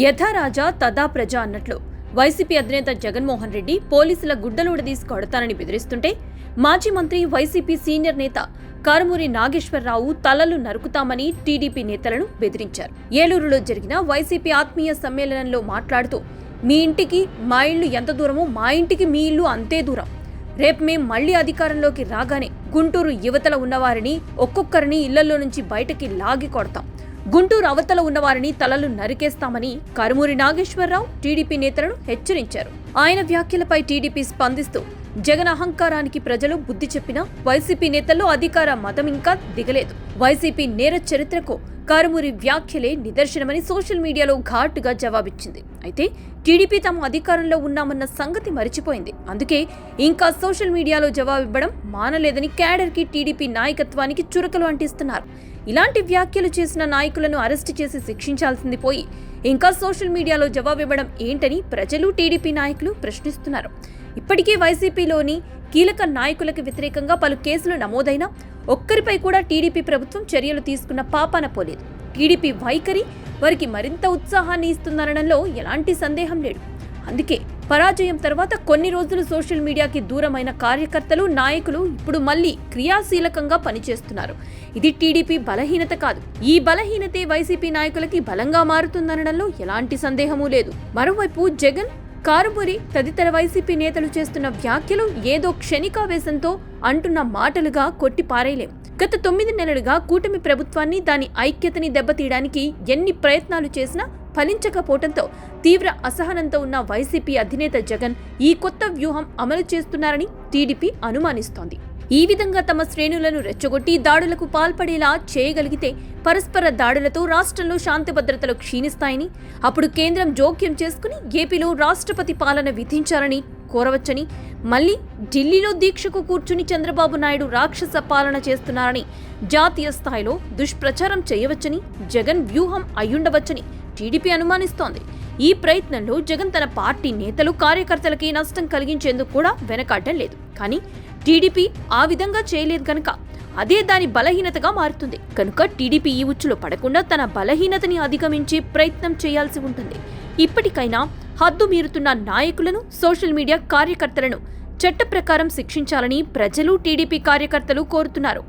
యథా రాజా తదా ప్రజ అన్నట్లు వైసీపీ అధినేత జగన్మోహన్ రెడ్డి పోలీసుల గుడ్డలూడదీసి కొడతానని బెదిరిస్తుంటే మాజీ మంత్రి వైసీపీ సీనియర్ నేత కారుమూరి నాగేశ్వరరావు తలలు నరుకుతామని టీడీపీ నేతలను బెదిరించారు. ఏలూరులో జరిగిన వైసీపీ ఆత్మీయ సమ్మేళనంలో మాట్లాడుతూ మీ ఇంటికి మా ఇల్లు ఎంత దూరమో మా ఇంటికి మీ ఇల్లు అంతే దూరం. రేపు మేం మళ్లీ అధికారంలోకి రాగానే గుంటూరు యువతల ఉన్నవారిని ఒక్కొక్కరిని ఇళ్లలో నుంచి బయటకి లాగి కొడతాం. గుంటూరు అవతల ఉన్నవారిని తలలు నరికేస్తామని కారుమూరి నాగేశ్వరరావు టీడీపీ నేతలను హెచ్చరించారు. ఆయన వ్యాఖ్యలపై టీడీపీ స్పందిస్తూ జగన్ అహంకారానికి ప్రజలు బుద్ధి చెప్పినా వైసీపీ నేతల్లో అధికార మతం ఇంకా దిగలేదు. వైసీపీ నేర చరిత్రకు కారుమూరి వ్యాఖ్యలే నిదర్శనమని సోషల్ మీడియాలో ఘాటుగా జవాబిచ్చింది. అయితే టీడీపీ తాము అధికారంలో ఉన్నామన్న సంగతి మరిచిపోయింది. అందుకే ఇంకా సోషల్ మీడియాలో జవాబివ్వడం మానలేదని క్యాడర్కి టీడీపీ నాయకత్వానికి చురకలు అంటిస్తున్నారు. ఇలాంటి వ్యాఖ్యలు చేసిన నాయకులను అరెస్టు చేసి శిక్షించాల్సింది పోయి ఇంకా సోషల్ మీడియాలో జవాబివ్వడం ఏంటని ప్రజలు టీడీపీ నాయకులు ప్రశ్నిస్తున్నారు. ఇప్పటికే వైసీపీలోని కీలక నాయకులకు వ్యతిరేకంగా పలు కేసులు నమోదైనా ఒక్కరిపై కూడా టీడీపీ ప్రభుత్వం చర్యలు తీసుకున్న పాపాన పోలేదు. టీడీపీ వైఖరి వారికి మరింత ఉత్సాహాన్ని ఇస్తుందనడంలో ఎలాంటి సందేహం లేదు. అందుకే పరాజయం తర్వాత కొన్ని రోజులు సోషల్ మీడియాకి దూరమైన కార్యకర్తలు, నాయకులు ఇప్పుడు మళ్లీ క్రియాశీలకంగా పనిచేస్తున్నారు. ఇది టీడీపీ బలహీనత కాదు. ఈ బలహీనతే వైసీపీ నాయకులకి బలంగా మారుతుందనడంలో ఎలాంటి సందేహమూ లేదు. మరోవైపు జగన్, కారుమూరి తదితర వైసీపీ నేతలు చేస్తున్న వ్యాఖ్యలు ఏదో క్షణికావేశంతో అంటున్న మాటలుగా కొట్టి పారేయలేం. గత 9 నెలలుగా కూటమి ప్రభుత్వాన్ని, దాని ఐక్యతని దెబ్బతీయడానికి ఎన్ని ప్రయత్నాలు చేసినా ఫలించకపోవడంతో తీవ్ర అసహనంతో ఉన్న వైసీపీ అధినేత జగన్ ఈ కొత్త వ్యూహం అమలు చేస్తున్నారని టీడీపీ అనుమానిస్తోంది. ఈ విధంగా తమ శ్రేణులను రెచ్చగొట్టి దాడులకు పాల్పడేలా చేయగలిగితే పరస్పర దాడులతో రాష్ట్రంలో శాంతి భద్రతలు క్షీణిస్తాయని, అప్పుడు కేంద్రం జోక్యం చేసుకుని ఏపీలో రాష్ట్రపతి పాలన విధించాలని కోరవచ్చని, మళ్లీ ఢిల్లీలో దీక్షకు కూర్చుని చంద్రబాబు నాయుడు రాక్షస పాలన చేస్తున్నారని జాతీయ స్థాయిలో దుష్ప్రచారం చేయవచ్చని జగన్ వ్యూహం అయ్యుండవచ్చని టీడీపీ అనుమానిస్తోంది. ఈ ప్రయత్నంలో జగన్ తన పార్టీ నేతలు, కార్యకర్తలకి నష్టం కలిగించేందుకు కూడా వెనకాడడం లేదు. కానీ టీడీపీ ఆ విధంగా చేయలేదు కనుక అదే దాని బలహీనతగా మారుతుంది. కనుక టీడీపీ ఈ ఉచ్చులో పడకుండా తన బలహీనతని అధిగమించే ప్రయత్నం చేయాల్సి ఉంటుంది. ఇప్పటికైనా హద్దు మీరుతున్న నాయకులను, సోషల్ మీడియా కార్యకర్తలను చట్ట ప్రకారం శిక్షించాలని ప్రజలు, టీడీపీ కార్యకర్తలు కోరుతున్నారు.